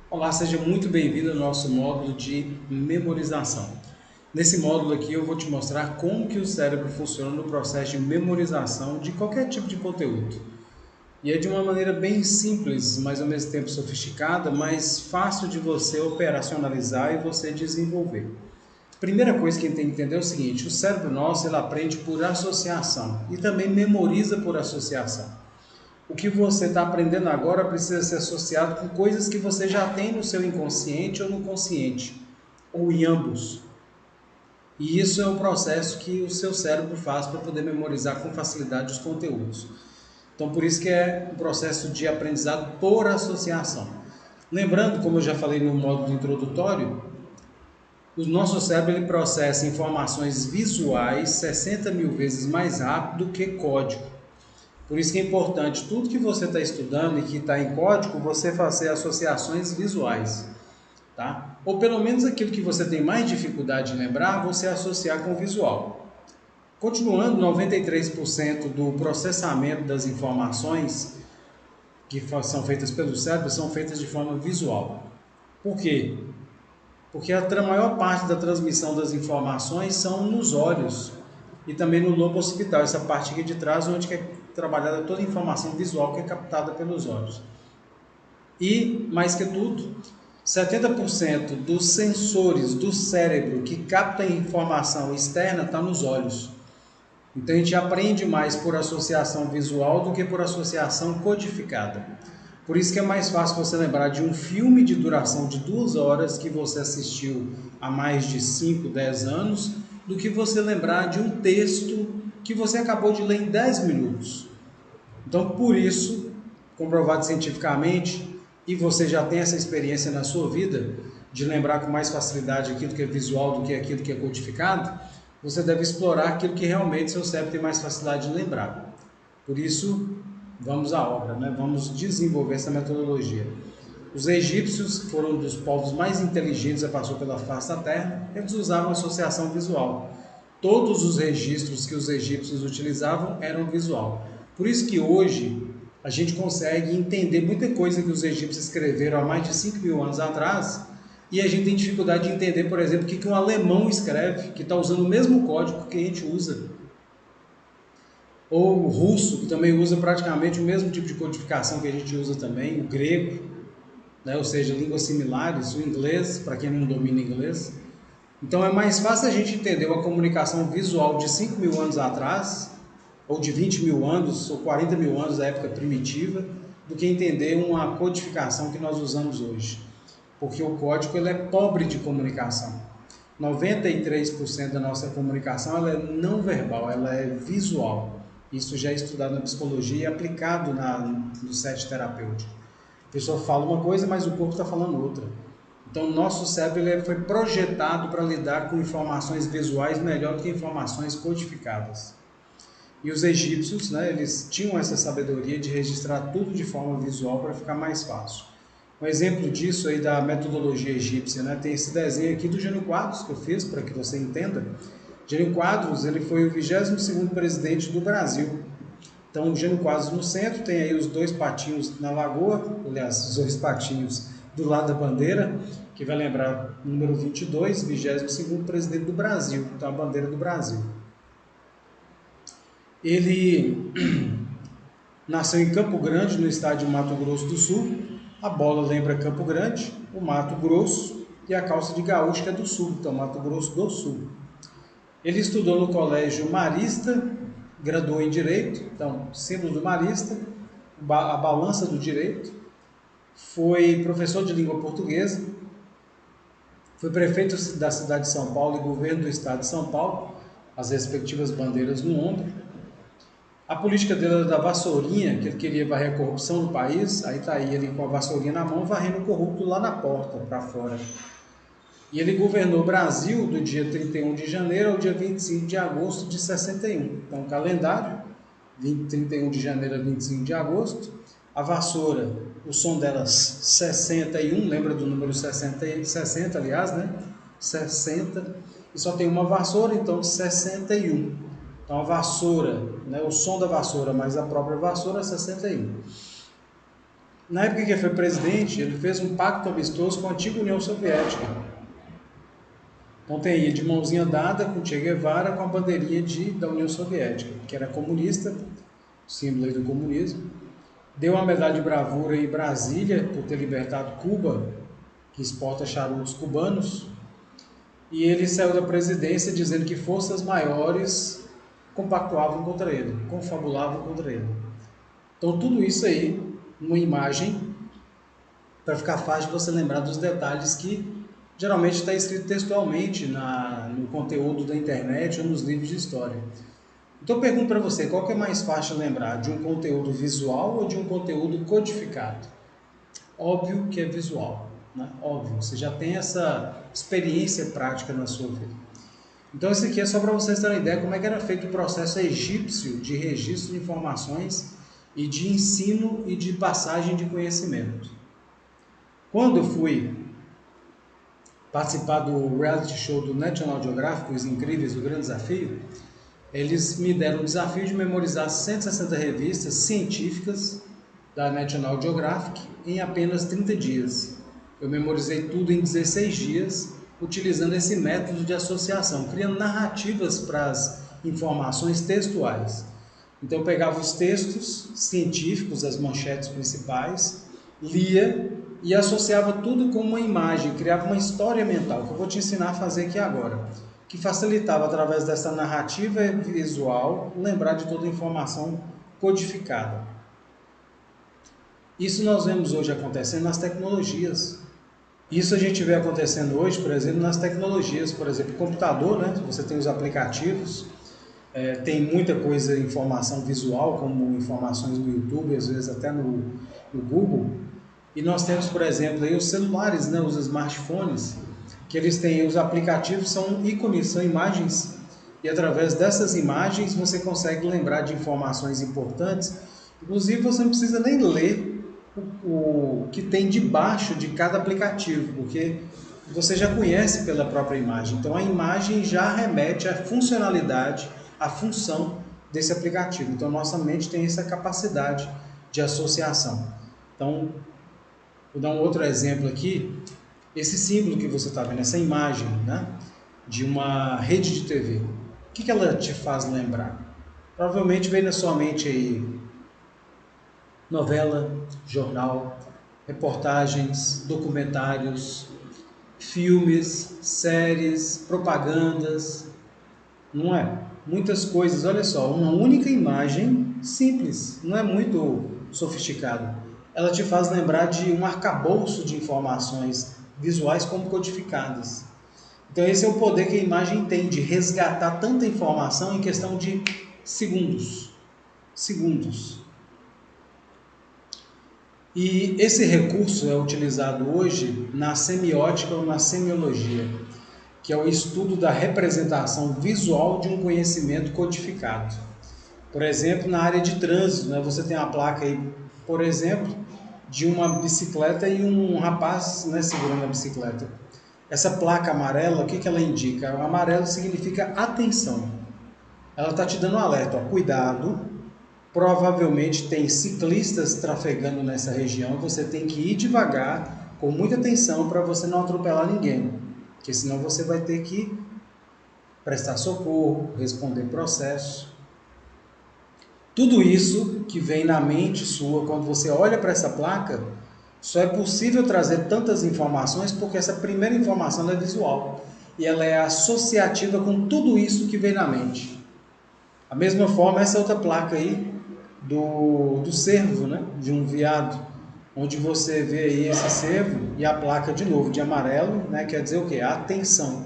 Olá, seja muito bem-vindo ao nosso módulo de memorização. Nesse módulo aqui eu vou te mostrar como que o cérebro funciona no processo de memorização de qualquer tipo de conteúdo. E é de uma maneira bem simples, mas ao mesmo tempo sofisticada, mas fácil de você operacionalizar e você desenvolver. Primeira coisa que a gente tem que entender é o seguinte: o cérebro nosso ele aprende por associação e também memoriza por associação. O que você está aprendendo agora precisa ser associado com coisas que você já tem no seu inconsciente ou no consciente, ou em ambos. E isso é um processo que o seu cérebro faz para poder memorizar com facilidade os conteúdos. Então, por isso que é um processo de aprendizado por associação. Lembrando, como eu já falei no módulo introdutório, o nosso cérebro ele processa informações visuais 60 mil vezes mais rápido do que código. Por isso que é importante, tudo que você está estudando e que está em código, você fazer associações visuais, tá? Ou pelo menos aquilo que você tem mais dificuldade de lembrar, você associar com o visual. Continuando, 93% do processamento das informações que são feitas pelo cérebro são feitas de forma visual. Por quê? Porque a maior parte da transmissão das informações são nos olhos e também no lobo occipital, essa parte aqui de trás, onde é trabalhada toda a informação visual que é captada pelos olhos. E, mais que tudo, 70% dos sensores do cérebro que captam informação externa está nos olhos. Então a gente aprende mais por associação visual do que por associação codificada. Por isso que é mais fácil você lembrar de um filme de duração de 2 horas que você assistiu há mais de 5, 10 anos, do que você lembrar de um texto que você acabou de ler em 10 minutos. Então, por isso, comprovado cientificamente, e você já tem essa experiência na sua vida, de lembrar com mais facilidade aquilo que é visual do que aquilo que é codificado, você deve explorar aquilo que realmente seu cérebro tem mais facilidade de lembrar. Por isso, vamos à obra, né? Vamos desenvolver essa metodologia. Os egípcios, que foram um dos povos mais inteligentes que passou pela face da Terra, eles usavam associação visual. Todos os registros que os egípcios utilizavam eram visual. Por isso que hoje a gente consegue entender muita coisa que os egípcios escreveram há mais de 5 mil anos atrás, e a gente tem dificuldade de entender, por exemplo, o que um alemão escreve, que está usando o mesmo código que a gente usa. Ou o russo, que também usa praticamente o mesmo tipo de codificação que a gente usa também, o grego, né? Ou seja, línguas similares, o inglês, para quem não domina inglês. Então é mais fácil a gente entender uma comunicação visual de 5 mil anos atrás, ou de 20 mil anos, ou 40 mil anos da época primitiva, do que entender uma codificação que nós usamos hoje. Porque o código ele é pobre de comunicação. 93% da nossa comunicação ela é não verbal, ela é visual. Isso já é estudado na psicologia e aplicado no set terapêutico. A pessoa fala uma coisa, mas o corpo está falando outra. Então, o nosso cérebro ele foi projetado para lidar com informações visuais melhor do que informações codificadas. E os egípcios, né, eles tinham essa sabedoria de registrar tudo de forma visual para ficar mais fácil. Um exemplo disso aí da metodologia egípcia, né, tem esse desenho aqui do Jânio Quadros que eu fiz para que você entenda. Jânio Quadros, ele foi o 22º presidente do Brasil. Então, o Jânio Quadros no centro, tem aí os dois patinhos na lagoa, aliás, os dois patinhos do lado da bandeira, que vai lembrar o número 22, 22º presidente do Brasil, então a bandeira do Brasil. Ele nasceu em Campo Grande, no estado de Mato Grosso do Sul. A bola lembra Campo Grande, o Mato Grosso e a calça de gaúcho que é do Sul, então Mato Grosso do Sul. Ele estudou no Colégio Marista, graduou em Direito, então símbolo do Marista, a balança do Direito. Foi professor de língua portuguesa, foi prefeito da cidade de São Paulo e governo do estado de São Paulo, as respectivas bandeiras no ombro. A política dele era da vassourinha, que ele queria varrer a corrupção no país, aí está aí ele com a vassourinha na mão, varrendo o corrupto lá na porta, para fora. E ele governou o Brasil do dia 31 de janeiro ao dia 25 de agosto de 61. Então, calendário, 31 de janeiro a 25 de agosto. A vassoura, o som delas 61, lembra do número 60, aliás, né? 60. E só tem uma vassoura, então 61. Então, a vassoura, né? O som da vassoura mais a própria vassoura é 61. Na época que ele foi presidente, ele fez um pacto amistoso com a antiga União Soviética. Então tem aí de mãozinha dada com Che Guevara com a bandeirinha da União Soviética, que era comunista, símbolo aí do comunismo. Deu uma medalha de bravura em Brasília por ter libertado Cuba, que exporta charutos cubanos. E ele saiu da presidência dizendo que forças maiores compactuavam contra ele, confabulavam contra ele. Então tudo isso aí, numa imagem, para ficar fácil de você lembrar dos detalhes que geralmente está escrito textualmente no conteúdo da internet ou nos livros de história. Então eu pergunto para você, qual que é mais fácil de lembrar, de um conteúdo visual ou de um conteúdo codificado? Óbvio que é visual, né? Óbvio, você já tem essa experiência prática na sua vida. Então isso aqui é só para vocês terem uma ideia como é que era feito o processo egípcio de registro de informações e de ensino e de passagem de conhecimento. Quando eu fui participar do reality show do National Geographic, Os Incríveis, o Grande Desafio, eles me deram o desafio de memorizar 160 revistas científicas da National Geographic em apenas 30 dias. Eu memorizei tudo em 16 dias, utilizando esse método de associação, criando narrativas para as informações textuais. Então eu pegava os textos científicos, as manchetes principais, lia e associava tudo com uma imagem, criava uma história mental, que eu vou te ensinar a fazer aqui agora, que facilitava, através dessa narrativa visual, lembrar de toda a informação codificada. Isso nós vemos hoje acontecendo nas tecnologias. Isso a gente vê acontecendo hoje, por exemplo, nas tecnologias. Por exemplo, computador, né? Você tem os aplicativos, tem muita coisa, informação visual, como informações no YouTube, às vezes até no Google. E nós temos, por exemplo, aí os celulares, né? Os smartphones, que eles têm, os aplicativos são ícones, são imagens, e através dessas imagens você consegue lembrar de informações importantes. Inclusive você não precisa nem ler o que tem debaixo de cada aplicativo, porque você já conhece pela própria imagem. Então a imagem já remete à funcionalidade, à função desse aplicativo. Então nossa mente tem essa capacidade de associação. Então, vou dar um outro exemplo aqui. Esse símbolo que você está vendo, essa imagem, né, de uma rede de TV, o que ela te faz lembrar? Provavelmente vem na sua mente aí novela, jornal, reportagens, documentários, filmes, séries, propagandas, não é? Muitas coisas, olha só, uma única imagem simples, não é muito sofisticado. Ela te faz lembrar de um arcabouço de informações visuais como codificadas. Então esse é o poder que a imagem tem de resgatar tanta informação em questão de segundos. Segundos. E esse recurso é utilizado hoje na semiótica ou na semiologia, que é o estudo da representação visual de um conhecimento codificado. Por exemplo, na área de trânsito, né, você tem uma placa aí, por exemplo, de uma bicicleta e um rapaz, né, segurando a bicicleta. Essa placa amarela, o que ela indica? O amarelo significa atenção. Ela está te dando um alerta, ó, cuidado. Provavelmente tem ciclistas trafegando nessa região, você tem que ir devagar, com muita atenção, para você não atropelar ninguém, porque senão você vai ter que prestar socorro, responder processo. Tudo isso que vem na mente sua quando você olha para essa placa, só é possível trazer tantas informações porque essa primeira informação é visual e ela é associativa com tudo isso que vem na mente. Da mesma forma, essa outra placa aí do cervo, né? De um veado, onde você vê aí esse cervo e a placa de novo de amarelo, né? Quer dizer o quê? Atenção.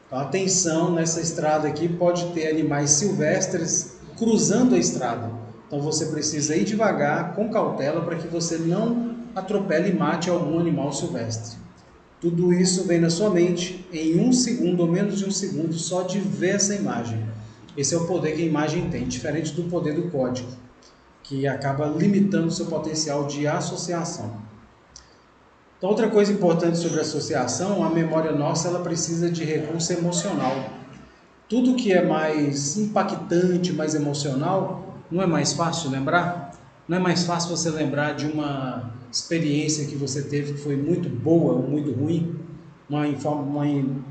Então, atenção, nessa estrada aqui pode ter animais silvestres cruzando a estrada. Então você precisa ir devagar, com cautela, para que você não atropele e mate algum animal silvestre. Tudo isso vem na sua mente em 1 segundo ou menos de 1 segundo só de ver essa imagem. Esse é o poder que a imagem tem, diferente do poder do código, que acaba limitando o seu potencial de associação. Então, outra coisa importante sobre associação, a memória nossa ela precisa de recurso emocional. Tudo que é mais impactante, mais emocional, não é mais fácil lembrar? Não é mais fácil você lembrar de uma experiência que você teve que foi muito boa ou muito ruim, uma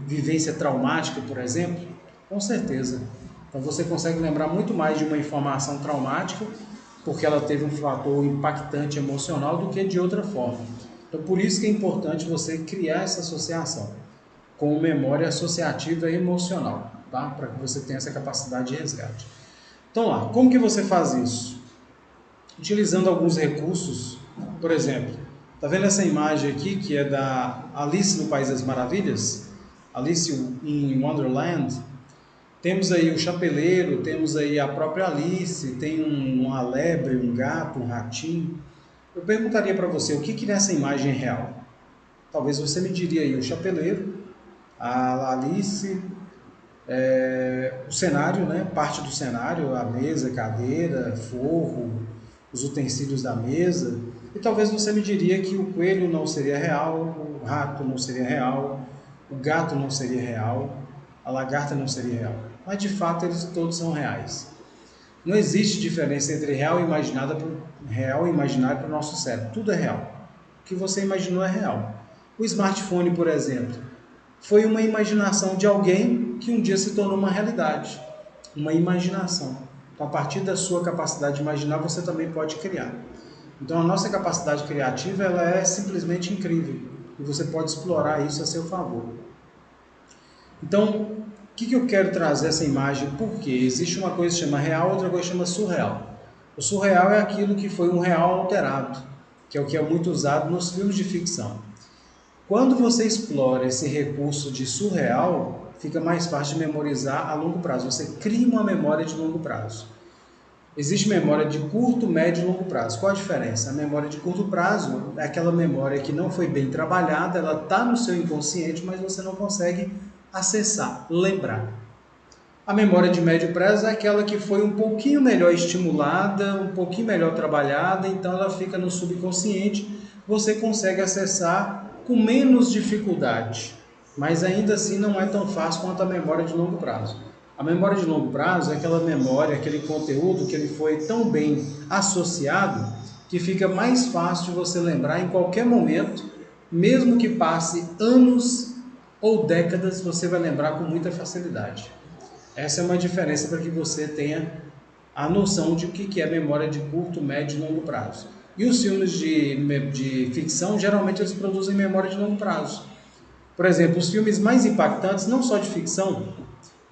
vivência traumática, por exemplo? Com certeza. Então você consegue lembrar muito mais de uma informação traumática porque ela teve um fator impactante emocional do que de outra forma. Então por isso que é importante você criar essa associação com memória associativa e emocional, tá? Para que você tenha essa capacidade de resgate. Então lá, como que você faz isso? Utilizando alguns recursos, por exemplo, tá vendo essa imagem aqui que é da Alice no País das Maravilhas? Alice in Wonderland. Temos aí o chapeleiro, temos aí a própria Alice, tem uma lebre, um gato, um ratinho. Eu perguntaria para você, o que nessa imagem é real? Talvez você me diria aí o chapeleiro, a Alice, o cenário, né? Parte do cenário, a mesa, cadeira, forro, os utensílios da mesa. E talvez você me diria que o coelho não seria real, o rato não seria real, o gato não seria real, a lagarta não seria real. Mas de fato eles todos são reais. Não existe diferença entre real e imaginário para o nosso cérebro. Tudo é real. O que você imaginou é real. O smartphone, por exemplo, foi uma imaginação de alguém que um dia se tornou uma realidade. Uma imaginação. Então, a partir da sua capacidade de imaginar, você também pode criar. Então, a nossa capacidade criativa ela é simplesmente incrível. E você pode explorar isso a seu favor. Então, o que eu quero trazer essa imagem? Porque existe uma coisa que chama real, outra coisa que chama surreal. O surreal é aquilo que foi um real alterado, que é o que é muito usado nos filmes de ficção. Quando você explora esse recurso de surreal, fica mais fácil de memorizar a longo prazo. Você cria uma memória de longo prazo. Existe memória de curto, médio e longo prazo. Qual a diferença? A memória de curto prazo é aquela memória que não foi bem trabalhada, ela está no seu inconsciente, mas você não consegue acessar, lembrar. A memória de médio prazo é aquela que foi um pouquinho melhor estimulada, um pouquinho melhor trabalhada, então ela fica no subconsciente, você consegue acessar com menos dificuldade, mas ainda assim não é tão fácil quanto a memória de longo prazo. A memória de longo prazo é aquela memória, aquele conteúdo que ele foi tão bem associado que fica mais fácil de você lembrar em qualquer momento, mesmo que passe anos ou décadas, você vai lembrar com muita facilidade. Essa é uma diferença para que você tenha a noção de o que é memória de curto, médio e longo prazo. E os filmes de ficção, geralmente eles produzem memória de longo prazo. Por exemplo, os filmes mais impactantes, não só de ficção,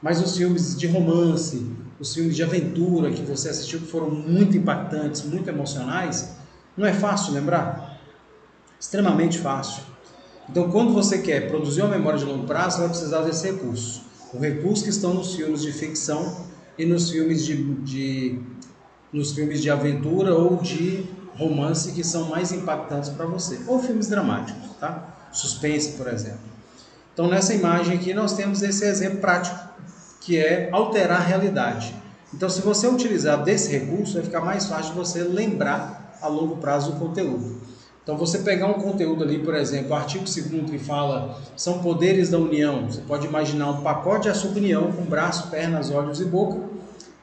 mas os filmes de romance, os filmes de aventura que você assistiu que foram muito impactantes, muito emocionais, não é fácil lembrar? Extremamente fácil. Então, quando você quer produzir uma memória de longo prazo, você vai precisar desse recurso. O recurso que estão nos filmes de ficção e nos filmes de aventura ou de romance que são mais impactantes para você. Ou filmes dramáticos, tá? Suspense, por exemplo. Então, nessa imagem aqui, nós temos esse exemplo prático, que é alterar a realidade. Então, se você utilizar desse recurso, vai ficar mais fácil de você lembrar a longo prazo o conteúdo. Então, você pegar um conteúdo ali, por exemplo, o artigo 2º que fala são poderes da união. Você pode imaginar um pacote de açúcar união com braço, pernas, olhos e boca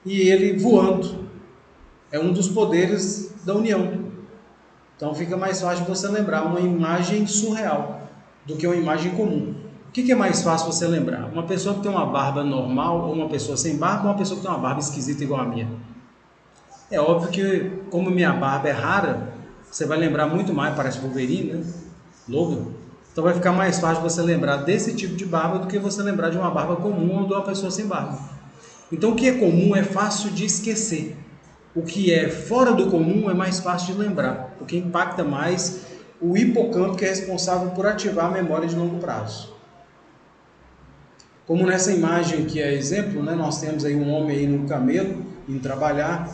e ele voando. É um dos poderes da união. Então, fica mais fácil de você lembrar uma imagem surreal do que uma imagem comum. O que é mais fácil você lembrar? Uma pessoa que tem uma barba normal ou uma pessoa sem barba ou uma pessoa que tem uma barba esquisita igual a minha? É óbvio que, como minha barba é rara, você vai lembrar muito mais, parece Wolverine, né? Logan. Então vai ficar mais fácil você lembrar desse tipo de barba do que você lembrar de uma barba comum ou de uma pessoa sem barba. Então o que é comum é fácil de esquecer. O que é fora do comum é mais fácil de lembrar, porque impacta mais o hipocampo que é responsável por ativar a memória de longo prazo. Como nessa imagem que é exemplo, né, nós temos aí um homem aí no camelo indo trabalhar,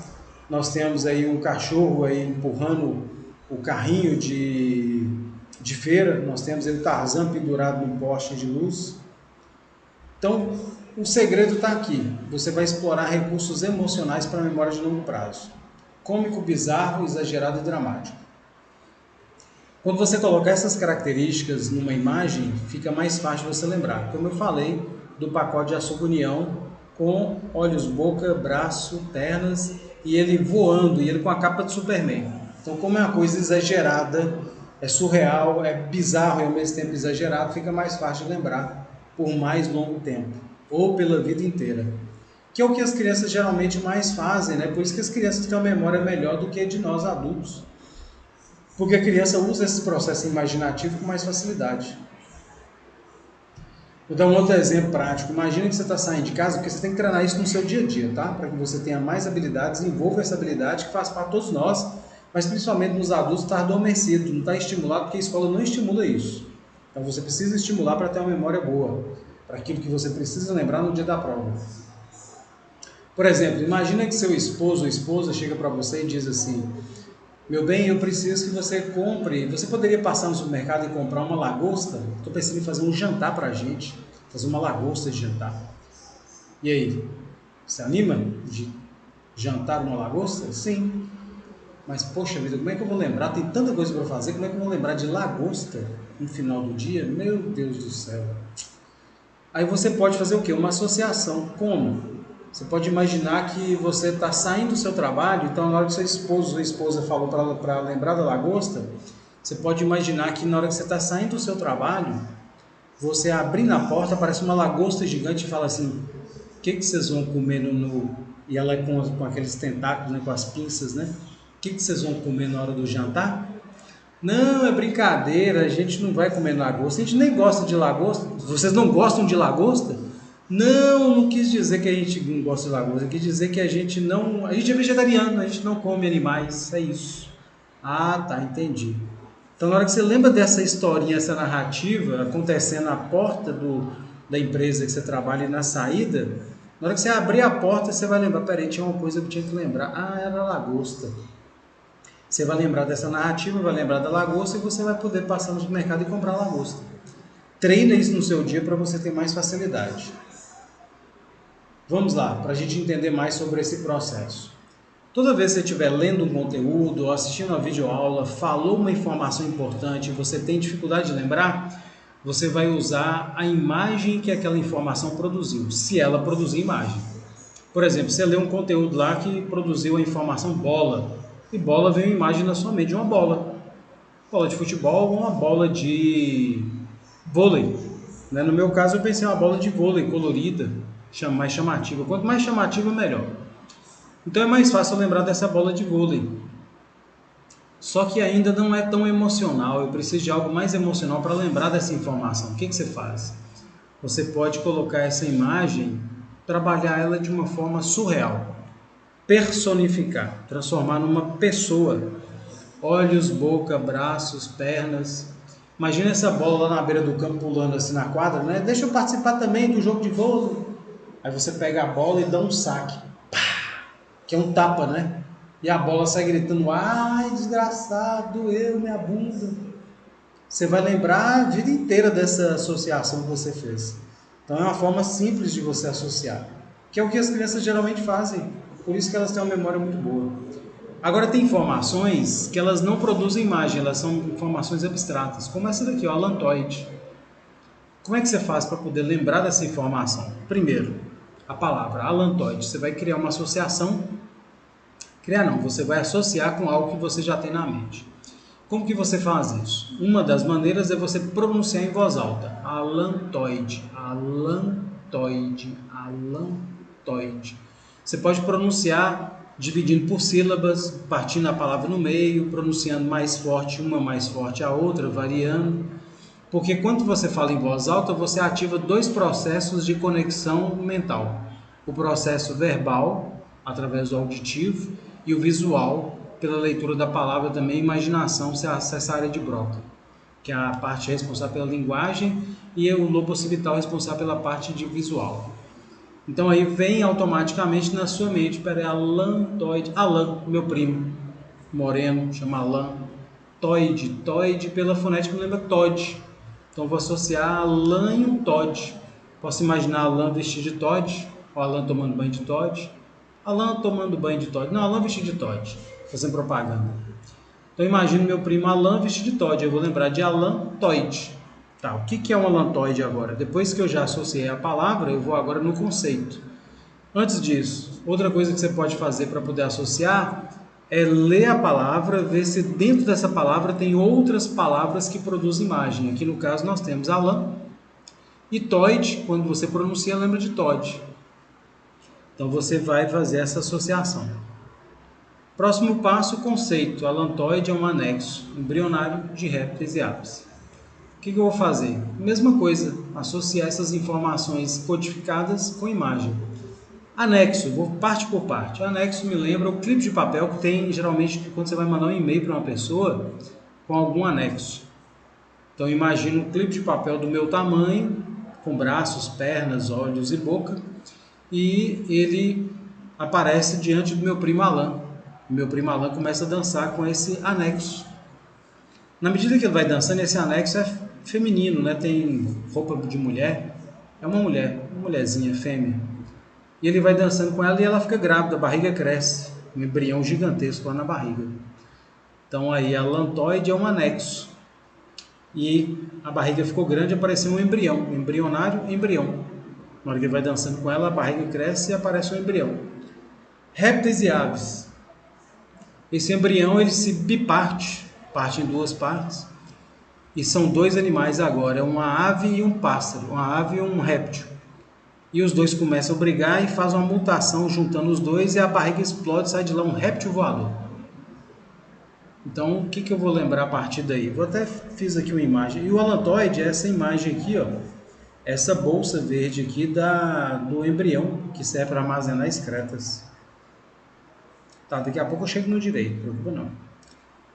nós temos aí um cachorro aí empurrando o carrinho de feira, nós temos aí o Tarzan pendurado num poste de luz. Então, o segredo está aqui, você vai explorar recursos emocionais para a memória de longo prazo. Cômico, bizarro, exagerado e dramático. Quando você colocar essas características numa imagem, fica mais fácil você lembrar. Como eu falei, do pacote de açúcar união, com olhos, boca, braço, pernas, e ele voando, e ele com a capa de Superman. Então, como é uma coisa exagerada, é surreal, é bizarro e ao mesmo tempo exagerado, fica mais fácil de lembrar por mais longo tempo, ou pela vida inteira. Que é o que as crianças geralmente mais fazem, né? Por isso que as crianças têm uma memória melhor do que a de nós adultos. Porque a criança usa esse processo imaginativo com mais facilidade. Vou dar um outro exemplo prático. Imagina que você está saindo de casa, porque você tem que treinar isso no seu dia a dia, tá? Para que você tenha mais habilidades, envolva essa habilidade que faz parte de todos nós, mas principalmente nos adultos está adormecido, não está estimulado, porque a escola não estimula isso. Então você precisa estimular para ter uma memória boa, para aquilo que você precisa lembrar no dia da prova. Por exemplo, imagina que seu esposo ou esposa chega para você e diz assim: meu bem, eu preciso que você compre. Você poderia passar no supermercado e comprar uma lagosta? Estou pensando em fazer um jantar para a gente, fazer uma lagosta de jantar. E aí, você anima de jantar uma lagosta? Sim. Mas, poxa vida, como é que eu vou lembrar? Tem tanta coisa para fazer, como é que eu vou lembrar de lagosta no final do dia? Meu Deus do céu. Aí você pode fazer o quê? Uma associação. Como? Você pode imaginar que você está saindo do seu trabalho, então na hora que seu esposo ou esposa falou para lembrar da lagosta, você pode imaginar que na hora que você está saindo do seu trabalho, você abrindo a porta, aparece uma lagosta gigante e fala assim: o que vocês vão comer no... E ela é com aqueles tentáculos, né, com as pinças, né? O que vocês vão comer na hora do jantar? Não, é brincadeira, a gente não vai comer lagosta, a gente nem gosta de lagosta. Vocês não gostam de lagosta? Não quis dizer que a gente não gosta de lagosta, quis dizer que a gente não... A gente é vegetariano, a gente não come animais, é isso. Ah, tá, entendi. Então, na hora que você lembra dessa historinha, essa narrativa acontecendo na porta da empresa que você trabalha e na saída, na hora que você abrir a porta, você vai lembrar: peraí, tinha uma coisa que eu tinha que lembrar. Ah, era a lagosta. Você vai lembrar dessa narrativa, vai lembrar da lagosta e você vai poder passar no supermercado e comprar a lagosta. Treina isso no seu dia para você ter mais facilidade. Vamos lá, para a gente entender mais sobre esse processo. Toda vez que você estiver lendo um conteúdo ou assistindo uma videoaula, falou uma informação importante e você tem dificuldade de lembrar, você vai usar a imagem que aquela informação produziu, se ela produzir imagem. Por exemplo, você lê um conteúdo lá que produziu a informação bola, e bola veio a imagem na sua mente de uma bola. Bola de futebol ou uma bola de vôlei. No meu caso, eu pensei em uma bola de vôlei colorida, mais chamativa. Quanto mais chamativa, melhor. Então é mais fácil eu lembrar dessa bola de vôlei. Só que ainda não é tão emocional. Eu preciso de algo mais emocional para lembrar dessa informação. O que você faz? Você pode colocar essa imagem, trabalhar ela de uma forma surreal. Personificar, transformar numa pessoa. Olhos, boca, braços, pernas. Imagina essa bola lá na beira do campo pulando assim na quadra, né? Deixa eu participar também do jogo de vôlei. Aí você pega a bola e dá um saque. Pá! Que é um tapa, né? E a bola sai gritando: ai, desgraçado, doeu minha bunda. Você vai lembrar a vida inteira dessa associação que você fez. Então é uma forma simples de você associar, que é o que as crianças geralmente fazem. Por isso que elas têm uma memória muito boa. Agora tem informações que elas não produzem imagem, elas são informações abstratas, como essa daqui, ó, alantoide. Como é que você faz para poder lembrar dessa informação? Primeiro, a palavra alantoide. Você vai criar uma associação. Criar não, você vai associar com algo que você já tem na mente. Como que você faz isso? Uma das maneiras é você pronunciar em voz alta. Alantoide, alantoide, alantoide. Você pode pronunciar dividindo por sílabas, partindo a palavra no meio, pronunciando mais forte uma, mais forte a outra, variando. Porque quando você fala em voz alta, você ativa dois processos de conexão mental. O processo verbal, através do auditivo, e o visual, pela leitura da palavra também. Imaginação, você acessa a área de Broca, que é a parte responsável pela linguagem, e o lobo occipital responsável pela parte de visual. Então aí vem automaticamente na sua mente: peraí, alantoide, Alan, meu primo, moreno, chama Alan. Toide, toide, pela fonética me lembra Todd. Então vou associar Alan e um Todd. Posso imaginar Alan vestido de Todd, ou Alan tomando banho de Todd. Alan tomando banho de Todd. Não, Alan vestido de Todd, fazendo propaganda. Então imagino meu primo Alan vestido de Todd. Eu vou lembrar de alantoide. Tá, o que é um alantoide agora? Depois que eu já associei a palavra, eu vou agora no conceito. Antes disso, outra coisa que você pode fazer para poder associar é ler a palavra, ver se dentro dessa palavra tem outras palavras que produzem imagem. Aqui no caso nós temos Alan e Todd, quando você pronuncia, lembra de Todd. Então você vai fazer essa associação. Próximo passo, o conceito. Alantoide é um anexo embrionário de répteis e aves. O que eu vou fazer? Mesma coisa, associar essas informações codificadas com imagem. Anexo, vou parte por parte. Anexo me lembra o clipe de papel que tem, geralmente, quando você vai mandar um e-mail para uma pessoa, com algum anexo. Então, imagino um clipe de papel do meu tamanho, com braços, pernas, olhos e boca, e ele aparece diante do meu primo Alan. Meu primo Alan começa a dançar com esse anexo. Na medida que ele vai dançando, esse anexo é feminino, né? Tem roupa de mulher, é uma mulher, uma mulherzinha, fêmea. E ele vai dançando com ela e ela fica grávida, a barriga cresce, um embrião gigantesco lá na barriga. Então aí a lantoide é um anexo. E a barriga ficou grande, apareceu um embrião, um embrionário, embrião. Na hora que ele vai dançando com ela, a barriga cresce e aparece um embrião. Répteis e aves. Esse embrião ele se biparte, parte em duas partes. E são dois animais agora, uma ave e um pássaro, uma ave e um réptil. E os dois começam a brigar e fazem uma mutação juntando os dois e a barriga explode e sai de lá um réptil voador. Então, o que eu vou lembrar a partir daí? Vou até fiz aqui uma imagem. E o alantoide é essa imagem aqui, ó. Essa bolsa verde aqui do embrião, que serve para armazenar excretas. Tá, daqui a pouco eu chego no direito, não preocupa não.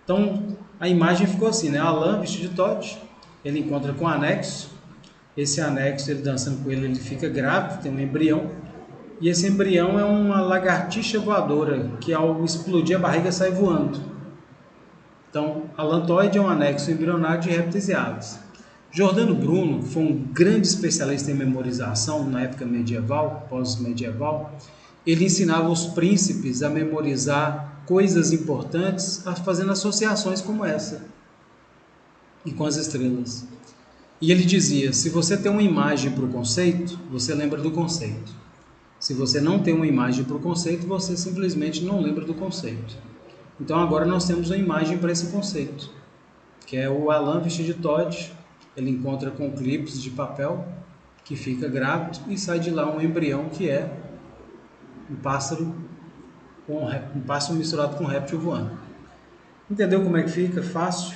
Então, a imagem ficou assim, né? Alan vestido de Todd, ele encontra com o anexo. Esse anexo, ele dançando com ele fica grávido, tem um embrião. E esse embrião é uma lagartixa voadora, que ao explodir a barriga sai voando. Então, alantoide é um anexo embrionário de répteis e aves. Giordano Bruno, que foi um grande especialista em memorização na época medieval, pós-medieval, ele ensinava os príncipes a memorizar coisas importantes, fazendo associações como essa, e com as estrelas. E ele dizia, se você tem uma imagem para o conceito, você lembra do conceito. Se você não tem uma imagem para o conceito, você simplesmente não lembra do conceito. Então agora nós temos uma imagem para esse conceito, que é o Alan vestido de Todd. Ele encontra com clipes de papel, que fica grávido, e sai de lá um embrião que é um pássaro misturado com um réptil voando. Entendeu como é que fica? Fácil.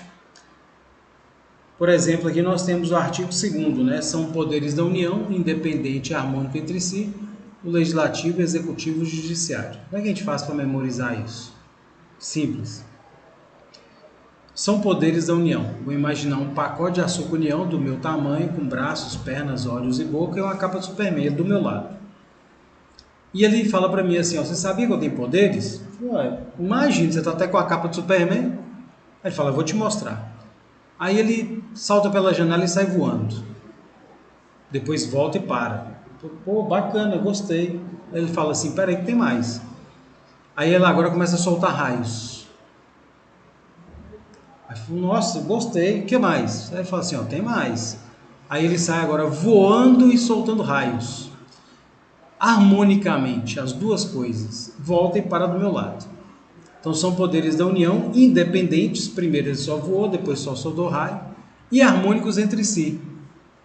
Por exemplo, aqui nós temos o artigo 2º, né? São poderes da União, independente e harmônico entre si, o Legislativo, Executivo e Judiciário. Como é que a gente faz para memorizar isso? Simples. São poderes da União. Vou imaginar um pacote de açúcar União do meu tamanho, com braços, pernas, olhos e boca, e uma capa de Superman do meu lado. E ele fala para mim assim, ó, você sabia que eu tenho poderes? Ué, imagina, você tá até com a capa de Superman. Aí ele fala, eu vou te mostrar. Aí ele salta pela janela e sai voando. Depois volta e para. Pô, bacana, gostei. Aí ele fala assim, peraí que tem mais. Aí ele agora começa a soltar raios. Aí eu falo, nossa, gostei, o que mais? Aí ele fala assim, ó, tem mais. Aí ele sai agora voando e soltando raios. Harmonicamente, as duas coisas. Volta e para do meu lado. Então são poderes da União, independentes. Primeiro ele só voou, depois só soltou raio. E harmônicos entre si.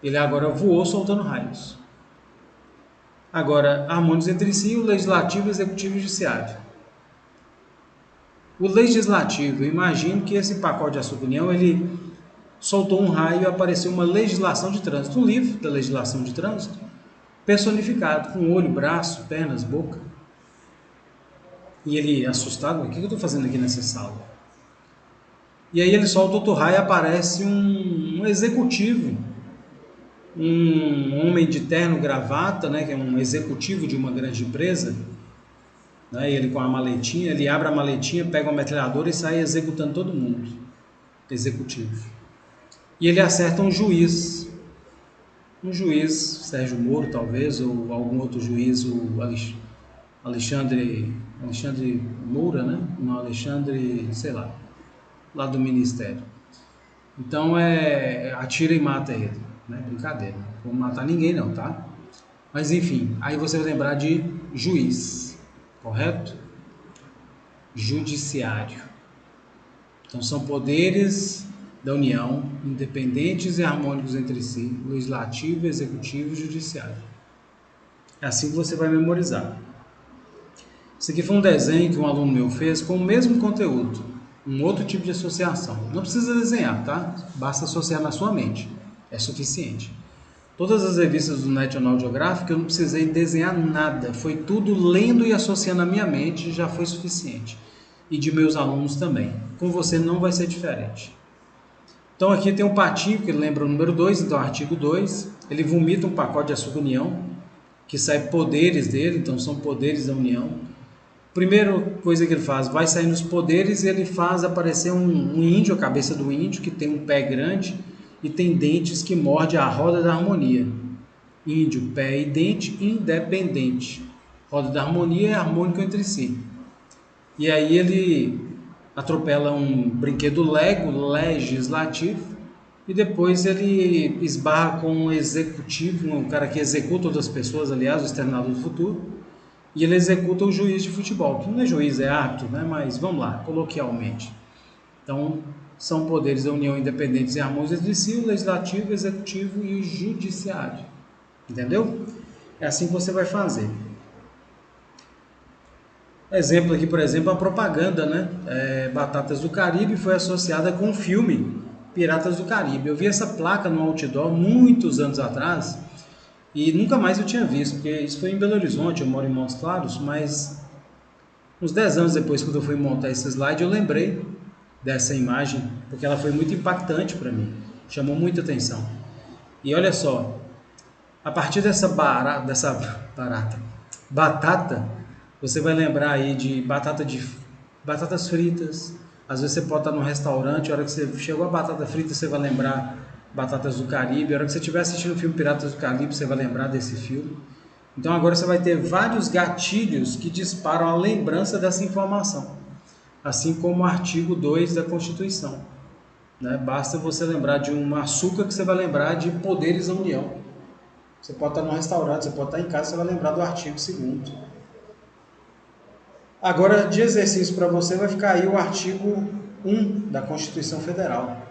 Ele agora voou soltando raios. Agora, harmônicos entre si, o Legislativo, Executivo e Judiciário. O Legislativo, eu imagino que esse pacote de açúcar União, ele soltou um raio e apareceu uma legislação de trânsito. Um livro da legislação de trânsito, personificado, com olho, braço, pernas, boca. E ele, assustado, o que eu estou fazendo aqui nessa sala? E aí ele solta outro raio e aparece um executivo, um homem de terno gravata, né, que é um executivo de uma grande empresa, né, ele com a maletinha, ele abre a maletinha, pega uma metralhadora e sai executando todo mundo, executivo. E ele acerta um juiz, Sérgio Moro talvez, ou algum outro juiz, o Alexandre Moura, né? Não, Alexandre, sei lá do Ministério. Então atira e mata ele, né? Brincadeira, não vou matar ninguém não, tá? Mas enfim, aí você vai lembrar de juiz, correto? Judiciário. Então, são poderes da União, independentes e harmônicos entre si, legislativo, executivo e judiciário. É assim que você vai memorizar. Isso aqui foi um desenho que um aluno meu fez com o mesmo conteúdo, um outro tipo de associação. Não precisa desenhar, tá? Basta associar na sua mente, é suficiente. Todas as revistas do National Geographic eu não precisei desenhar nada, foi tudo lendo e associando na minha mente, já foi suficiente. E de meus alunos também. Com você não vai ser diferente. Então aqui tem um patinho que lembra o número 2, então artigo 2, ele vomita um pacote de açúcar União, que sai poderes dele, então são poderes da União. Primeira coisa que ele faz, vai sair nos poderes e ele faz aparecer um índio, a cabeça do índio, que tem um pé grande e tem dentes que morde a roda da harmonia. Índio, pé e dente, independente. Roda da harmonia é harmônico entre si. E aí ele atropela um brinquedo Lego, legislativo, e depois ele esbarra com um executivo, um cara que executa outras pessoas, aliás, o Exterminador do Futuro, e ele executa o juiz de futebol, que não é juiz, é árbitro, né? Mas vamos lá, coloquialmente. Então, são poderes da União independentes e harmônicos entre si, o legislativo, o executivo e o judiciário. Entendeu? É assim que você vai fazer. Exemplo aqui, por exemplo, a propaganda, né? Batatas do Caribe foi associada com o filme Piratas do Caribe. Eu vi essa placa no outdoor muitos anos atrás e nunca mais eu tinha visto, porque isso foi em Belo Horizonte, eu moro em Montes Claros, mas uns 10 anos depois, quando eu fui montar esse slide, eu lembrei dessa imagem, porque ela foi muito impactante para mim, chamou muita atenção. E olha só, a partir dessa batata, você vai lembrar aí de batatas fritas. Às vezes você pode estar num restaurante, a hora que você chegou a batata frita, você vai lembrar Batatas do Caribe. A hora que você estiver assistindo o filme Piratas do Caribe, você vai lembrar desse filme. Então agora você vai ter vários gatilhos que disparam a lembrança dessa informação, assim como o artigo 2 da Constituição. Né? Basta você lembrar de um açúcar que você vai lembrar de poderes da União. Você pode estar num restaurante, você pode estar em casa, você vai lembrar do artigo 2º. Agora, de exercício para você, vai ficar aí o artigo 1 da Constituição Federal.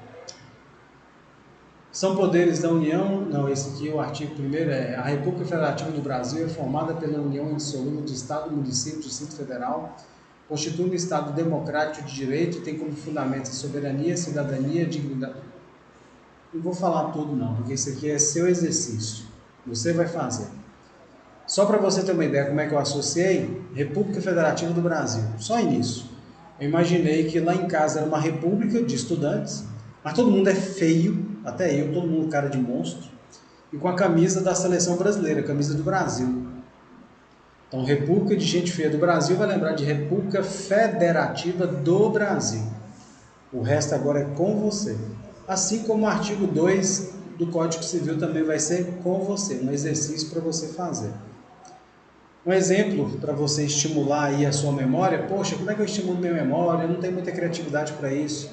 São poderes da União, não, esse aqui, o artigo 1º é: a República Federativa do Brasil é formada pela união indissolúvel de Estado, município e Distrito Federal, constitui um Estado democrático de direito e tem como fundamento a soberania, cidadania, dignidade. Não vou falar tudo não, porque isso aqui é seu exercício, você vai fazer. Só para você ter uma ideia como é que eu associei, República Federativa do Brasil, só início. Eu imaginei que lá em casa era uma república de estudantes, mas todo mundo é feio, até eu, todo mundo cara de monstro, e com a camisa da seleção brasileira, a camisa do Brasil. Então, República de gente feia do Brasil vai lembrar de República Federativa do Brasil. O resto agora é com você. Assim como o artigo 2 do Código Civil também vai ser com você, um exercício para você fazer. Um exemplo para você estimular aí a sua memória: poxa, como é que eu estimulo minha memória? Eu não tenho muita criatividade para isso.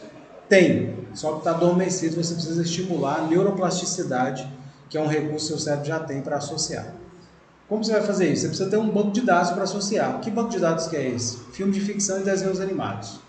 Tem, só que está adormecido, você precisa estimular a neuroplasticidade, que é um recurso que o seu cérebro já tem para associar. Como você vai fazer isso? Você precisa ter um banco de dados para associar. Que banco de dados que é esse? Filme de ficção e desenhos animados.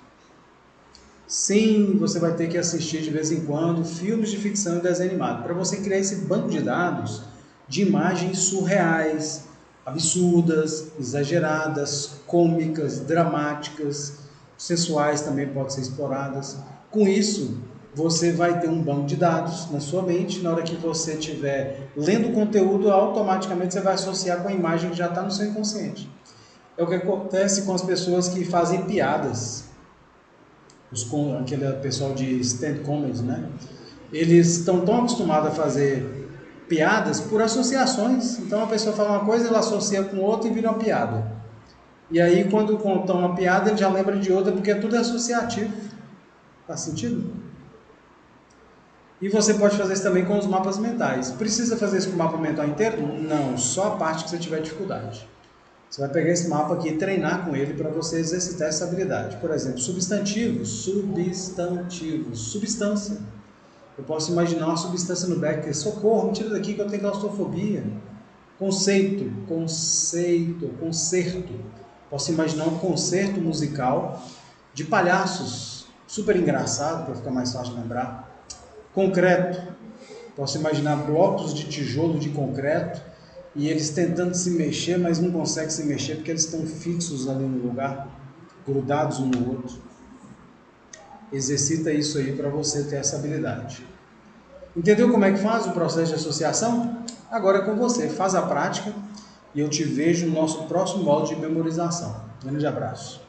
Sim, você vai ter que assistir de vez em quando filmes de ficção e desenho animado, para você criar esse banco de dados de imagens surreais, absurdas, exageradas, cômicas, dramáticas, sensuais também podem ser exploradas. Com isso, você vai ter um banco de dados na sua mente. Na hora que você estiver lendo o conteúdo, automaticamente você vai associar com a imagem que já está no seu inconsciente. É o que acontece com as pessoas que fazem piadas, aquele pessoal de stand comedy, né? Eles estão tão acostumados a fazer piadas por associações. Então a pessoa fala uma coisa, ela associa com outra e vira uma piada. E aí quando contam uma piada, ele já lembra de outra, porque tudo é associativo. Faz sentido? E você pode fazer isso também com os mapas mentais. Precisa fazer isso com o mapa mental inteiro? Não, só a parte que você tiver dificuldade. Você vai pegar esse mapa aqui e treinar com ele para você exercitar essa habilidade. Por exemplo, substantivos, substância. Eu posso imaginar uma substância no beco, socorro, me tira daqui que eu tenho claustrofobia. Conceito, concerto. Posso imaginar um concerto musical de palhaços, super engraçado, para ficar mais fácil de lembrar. Concreto. Posso imaginar blocos de tijolo de concreto e eles tentando se mexer, mas não conseguem se mexer porque eles estão fixos ali no lugar, grudados um no outro. Exercita isso aí para você ter essa habilidade. Entendeu como é que faz o processo de associação? Agora é com você. Faz a prática e eu te vejo no nosso próximo módulo de memorização. Grande abraço.